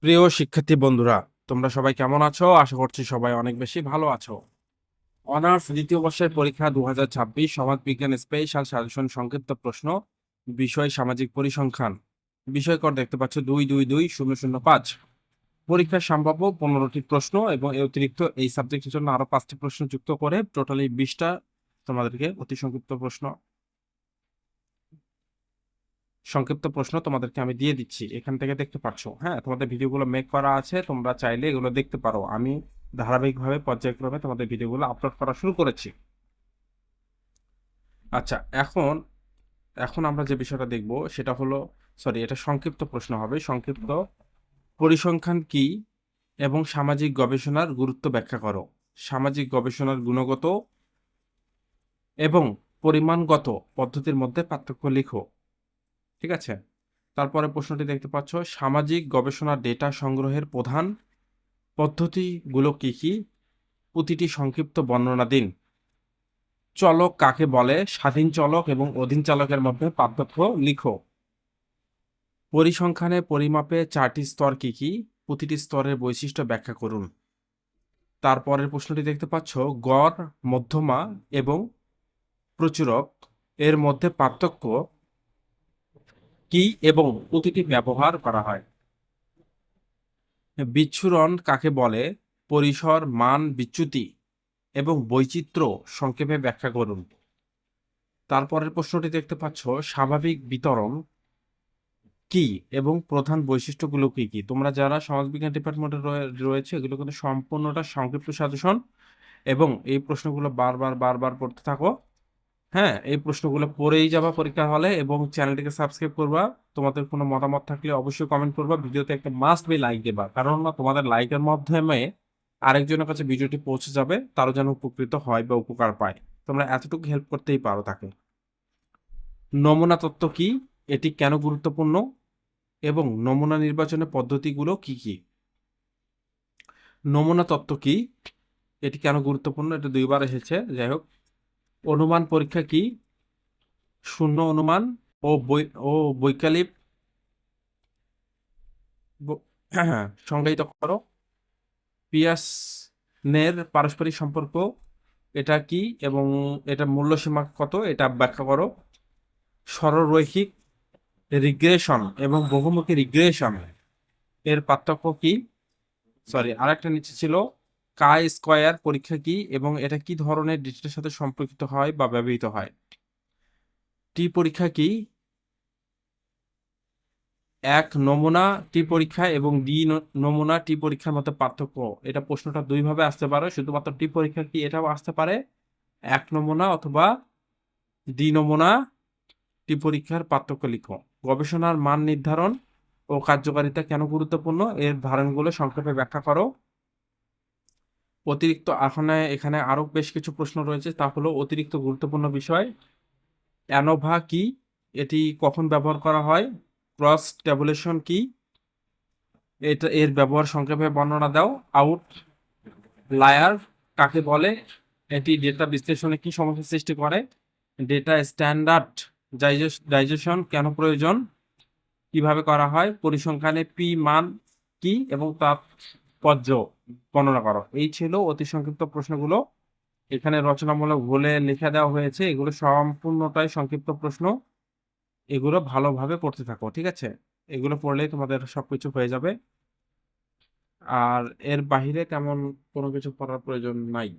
প্রিয় শিক্ষার্থী বন্ধুরা, তোমরা সবাই কেমন আছো? আশা করছি সবাই অনেক বেশি ভালো আছো। অনার্স দ্বিতীয় বর্ষের পরীক্ষা 2026 সমাজ বিজ্ঞান স্পেশাল সাজেশন সংক্ষিপ্ত প্রশ্ন, বিষয় সামাজিক পরিসংখ্যান। বিষয় কর দেখতে পাচ্ছ 222005। পরীক্ষার সম্ভাব্য 15টি প্রশ্ন এবং এর অতিরিক্ত এই সাবজেক্টের জন্য আরো 5টি প্রশ্ন যুক্ত করে টোটালি 20টা তোমাদেরকে অতি সংক্ষিপ্ত প্রশ্ন তোমাদেরকে আমি দিয়ে দিচ্ছি। এখান থেকে দেখতে পাচ্ছ, হ্যাঁ, তোমাদের ভিডিওগুলো মেক করা আছে, তোমরা চাইলে এগুলো দেখতে পারো। আমি ধারাবাহিকভাবে পর্যায়ক্রমে তোমাদের ভিডিওগুলো আপলোড করা শুরু করেছি। আচ্ছা, এখন এখন আমরা যে বিষয়টা দেখব সেটা হলো, সরি, এটা সংক্ষিপ্ত প্রশ্ন হবে। সংক্ষিপ্ত: পরিসংখ্যান কি এবং সামাজিক গবেষণার গুরুত্ব ব্যাখ্যা করো। সামাজিক গবেষণার গুণগত এবং পরিমাণগত পদ্ধতির মধ্যে পার্থক্য লিখো। ঠিক আছে। তারপরে প্রশ্নটি দেখতে পাচ্ছ, সামাজিক গবেষণা ডেটা সংগ্রহের প্রধান পদ্ধতিগুলো কি কি? প্রতিটি সংক্ষিপ্ত বর্ণনা দিন। চলক কাকে বলে? স্বাধীন চলক এবং অধীন চালকের মধ্যে পার্থক্য লিখো। পরিসংখ্যানে পরিমাপে 4টি স্তর কি কি? প্রতিটি স্তরের বৈশিষ্ট্য ব্যাখ্যা করুন। তারপরের প্রশ্নটি দেখতে পাচ্ছ, গড়, মধ্যমা এবং প্রচুরক এর মধ্যে পার্থক্য কি এবং প্রতিটি ব্যবহার করা হয়। বিচ্ছুরণ কাকে বলে? পরিসর, মান, বিচ্যুতি এবং বৈচিত্র্য সংক্ষেপে ব্যাখ্যা করুন। তারপরের প্রশ্নটি দেখতে পাচ্ছ, স্বাভাবিক বিতরণ কি এবং প্রধান বৈশিষ্ট্যগুলো কি কি? তোমরা যারা সমাজবিজ্ঞান ডিপার্টমেন্টে রয়েছে, এগুলো কিন্তু সম্পূর্ণটা সংক্ষিপ্ত সাজেশন, এবং এই প্রশ্নগুলো বারবার বারবার পড়তে থাকো। হ্যাঁ, এই প্রশ্নগুলো পড়েই যাবা পরীক্ষার হলে, এবং চ্যানেলটিকে সাবস্ক্রাইব করবা। তোমাদের কোনো মতামত থাকলে অবশ্যই কমেন্ট করবা। ভিডিওতে একটা মাস্ট বি লাইক দেবা, কারণ না তোমাদের লাইকের মাধ্যমে আরেকজনের কাছে ভিডিওটি পৌঁছে যাবে, তারও যেন উপকৃত হয় বা উপকার পায়। তোমরা এতটুকু হেল্প করতেই পারো তাকে। নমুনা তত্ত্ব কি? এটি কেন গুরুত্বপূর্ণ এবং নমুনা নির্বাচনের পদ্ধতিগুলো কি কি? নমুনা তত্ত্ব কি? এটি কেন গুরুত্বপূর্ণ? এটা দুইবার এসেছে, যাই হোক। অনুমান পরীক্ষা কি? শূন্য অনুমান ও বৈকল্পিক সংজ্ঞায়িত করো। পিয়াসনের পারস্পরিক সম্পর্ক এটা কি এবং এটা মূল্য সীমা কত, এটা ব্যাখ্যা করো। সরলরৈখিক রিগ্রেশন এবং বহুমুখী রিগ্রেশন এর পার্থক্য কি? সরি, আরেকটা নিচে ছিল, কাই স্কয়ার পরীক্ষা কি এবং এটা কি ধরনের ডেটার সাথে সম্পর্কিত হয় বা ব্যবহৃত হয়। টি পরীক্ষা কি? এক নমুনা টি পরীক্ষা এবং নমুনা টি পরীক্ষার মধ্যে পার্থক্য। এটা প্রশ্নটা দুইভাবে আসতে পারে, শুধুমাত্র টি পরীক্ষা কি এটাও আসতে পারে, এক নমুনা অথবা নমুনা টি পরীক্ষার পার্থক্য লিখো। গবেষণার মান নির্ধারণ ও কার্যকারিতা কেন গুরুত্বপূর্ণ, এর ধারণগুলো সংক্ষেপে ব্যাখ্যা করো। অতিরিক্ত, এখানে আরো বেশ কিছু প্রশ্ন রয়েছে, তা হলো অতিরিক্ত গুরুত্বপূর্ণ বিষয়। অ্যানোভা কি? এটি কখন ব্যবহার করা হয়? ক্রস ট্যাবুলেশন কি? এর ব্যবহার সংক্ষেপে বর্ণনা দাও। আউট লায়ার কাকে বলে? এটি ডেটা বিশ্লেষণে কি সমস্যা সৃষ্টি করে? ডেটা স্ট্যান্ডার্ড ডাইজেশন কেন প্রয়োজন? কিভাবে করা হয়? পরিসংখ্যানে পি মান কি এবং তাৎপর্য বর্ণনা করো। এই ছিল অতি সংক্ষিপ্ত প্রশ্নগুলো। এখানে রচনামূলক ভুলে লিখে দেওয়া হয়েছে, এগুলো সম্পূর্ণটাই সংক্ষিপ্ত প্রশ্ন। এগুলো ভালোভাবে পড়তে থাকো, ঠিক আছে? এগুলো পড়লেই তোমাদের সবকিছু হয়ে যাবে, আর এর বাহিরে তেমন কোনো কিছু পড়ার প্রয়োজন নাই।